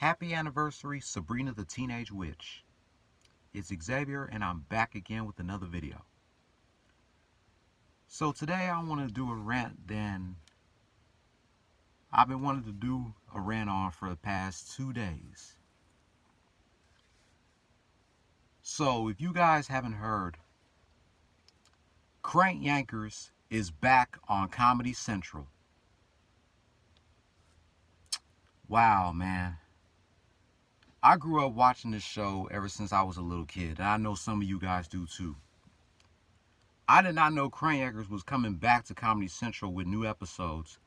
Happy anniversary, Sabrina the Teenage Witch. It's Xavier and I'm back again with another video. So today I want to do a rant that I've been wanting to do a rant on for the past 2 days. So if you guys haven't heard, Crank Yankers is back on Comedy Central. Wow, man. I grew up watching this show ever since I was a little kid, and I know some of you guys do too. I did not know Crank Yankers was coming back to Comedy Central with new episodes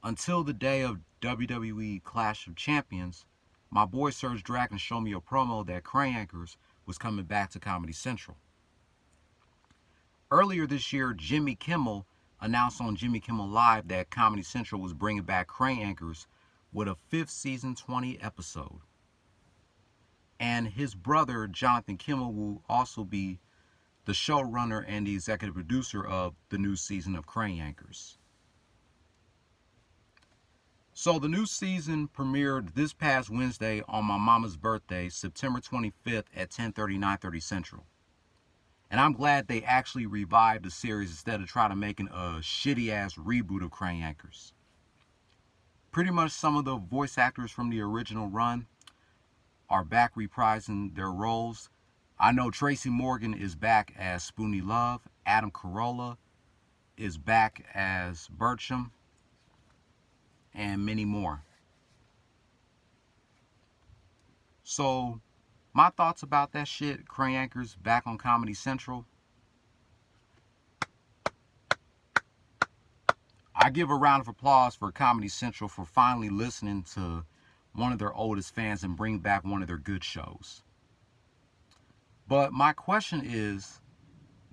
until the day of WWE Clash of Champions. My boy Serge Dragon showed me a promo that Crank Yankers was coming back to Comedy Central. Earlier this year, Jimmy Kimmel announced on Jimmy Kimmel Live that Comedy Central was bringing back Crank Yankers with a 5th season 20 episode. And his brother, Jonathan Kimmel, will also be the showrunner and the executive producer of the new season of Crank Yankers. So the new season premiered this past Wednesday on my mama's birthday, September 25th at 10:30, 9:30 Central. And I'm glad they actually revived the series instead of trying to make a shitty-ass reboot of Crank Yankers. Pretty much some of the voice actors from the original run are back reprising their roles. I know Tracy Morgan is back as Spoonie Love. Adam Carolla is back as Bertram. And many more. So, my thoughts about that shit, Crank Yankers back on Comedy Central. I give a round of applause for Comedy Central for finally listening to one of their oldest fans and bring back one of their good shows. But my question is,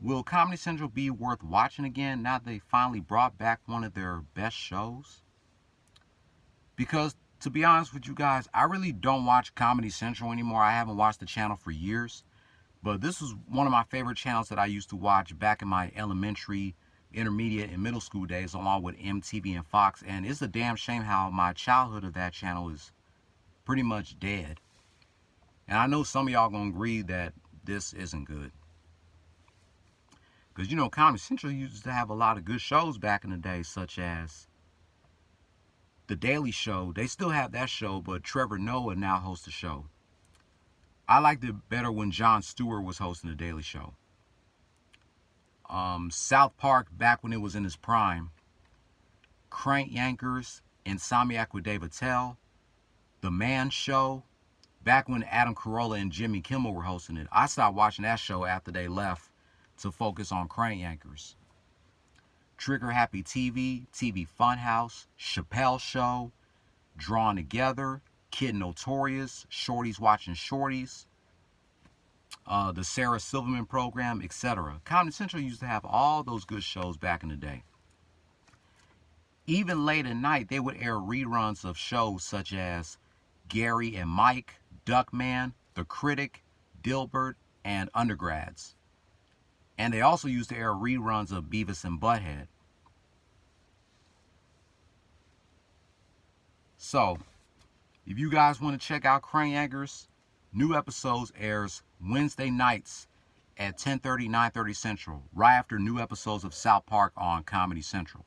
will Comedy Central be worth watching again now they finally brought back one of their best shows? Because, to be honest with you guys, I really don't watch Comedy Central anymore. I haven't watched the channel for years. But this was one of my favorite channels that I used to watch back in my elementary, intermediate, and middle school days, along with MTV and Fox. And it's a damn shame how my childhood of that channel is pretty much dead. And I know some of y'all gonna agree that this isn't good. Because, you know, Comedy Central used to have a lot of good shows back in the day, such as The Daily Show. They still have that show, but Trevor Noah now hosts the show. I liked it better when Jon Stewart was hosting The Daily Show. South Park, back when it was in its prime. Crank Yankers, Insomniac with Dave Attell. The Man Show, back when Adam Carolla and Jimmy Kimmel were hosting it. I stopped watching that show after they left to focus on Crank Yankers. Trigger Happy TV, TV Funhouse, Chappelle Show, Drawn Together, Kid Notorious, Shorties Watching Shorties, the Sarah Silverman Program, etc. Comedy Central used to have all those good shows back in the day. Even late at night, they would air reruns of shows such as Gary and Mike, Duckman, The Critic, Dilbert, and Undergrads. And they also used to air reruns of Beavis and Butthead. So, if you guys want to check out Crank Yankers, new episodes airs Wednesday nights at 10:30, 9:30 Central, right after new episodes of South Park on Comedy Central.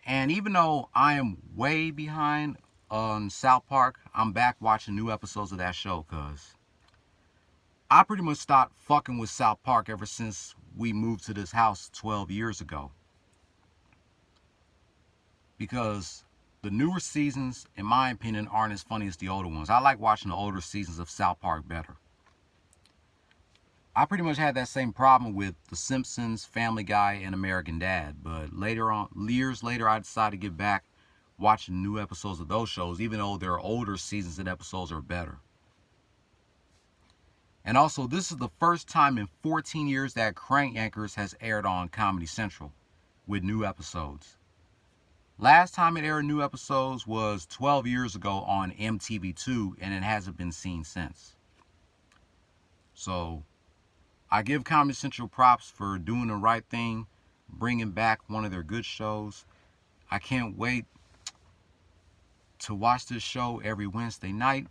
And even though I am way behind on South Park, I'm back watching new episodes of that show because I pretty much stopped fucking with South Park ever since we moved to this house 12 years ago. Because the newer seasons, in my opinion, aren't as funny as the older ones. I like watching the older seasons of South Park better. I pretty much had that same problem with The Simpsons, Family Guy, and American Dad. But later on, years later, I decided to get back watching new episodes of those shows, even though their older seasons and episodes are better. And also, this is the first time in 14 years that Crank Yankers has aired on Comedy Central with new episodes. Last time it aired new episodes was 12 years ago on MTV2, and it hasn't been seen since. So, I give Comedy Central props for doing the right thing, bringing back one of their good shows. I can't wait to watch this show every Wednesday night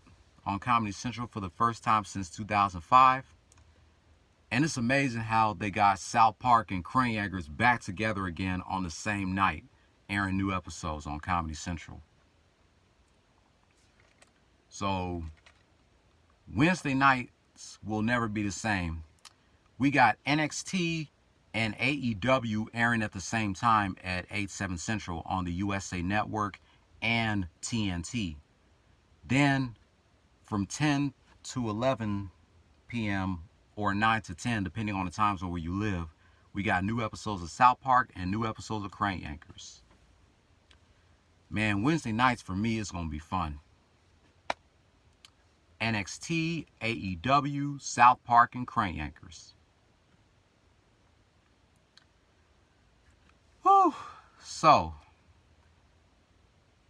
on Comedy Central for the first time since 2005. And it's amazing how they got South Park and Crane Yankers back together again on the same night, airing new episodes on Comedy Central. So Wednesday nights will never be the same. We got NXT and AEW airing at the same time at 8/7 Central on the USA Network and TNT. Then from 10 to 11 p.m. or 9 to 10, depending on the time zone where you live, we got new episodes of South Park and new episodes of Crane Yankers. Man, Wednesday nights for me is going to be fun. NXT, AEW, South Park, and Crane Yankers. Whew. So,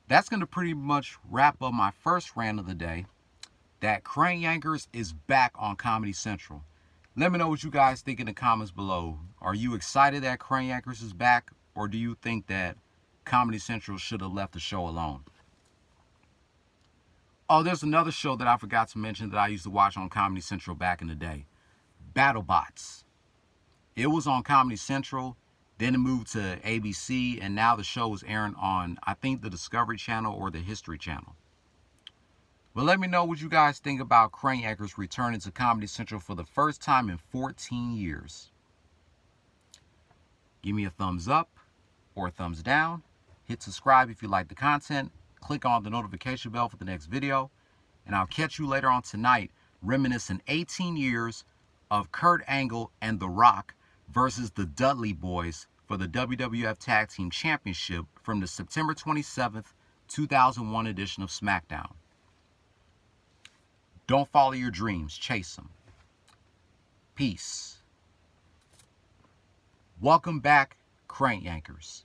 that's going to pretty much wrap up my first rant of the day, that Crane Yankers is back on Comedy Central. Let me know what you guys think in the comments below. Are you excited that Crane Yankers is back, or do you think that Comedy Central should have left the show alone? Oh, there's another show that I forgot to mention that I used to watch on Comedy Central back in the day. BattleBots. It was on Comedy Central, then it moved to ABC, and now the show is airing on, I think, the Discovery Channel or the History Channel. But let me know what you guys think about Crane Yankers returning to Comedy Central for the first time in 14 years. Give me a thumbs up or a thumbs down. Hit subscribe if you like the content. Click on the notification bell for the next video. And I'll catch you later on tonight, reminiscing 18 years of Kurt Angle and The Rock versus the Dudley Boys for the WWF Tag Team Championship from the September 27th, 2001 edition of SmackDown. Don't follow your dreams, chase them. Peace. Welcome back, Crane Yankers.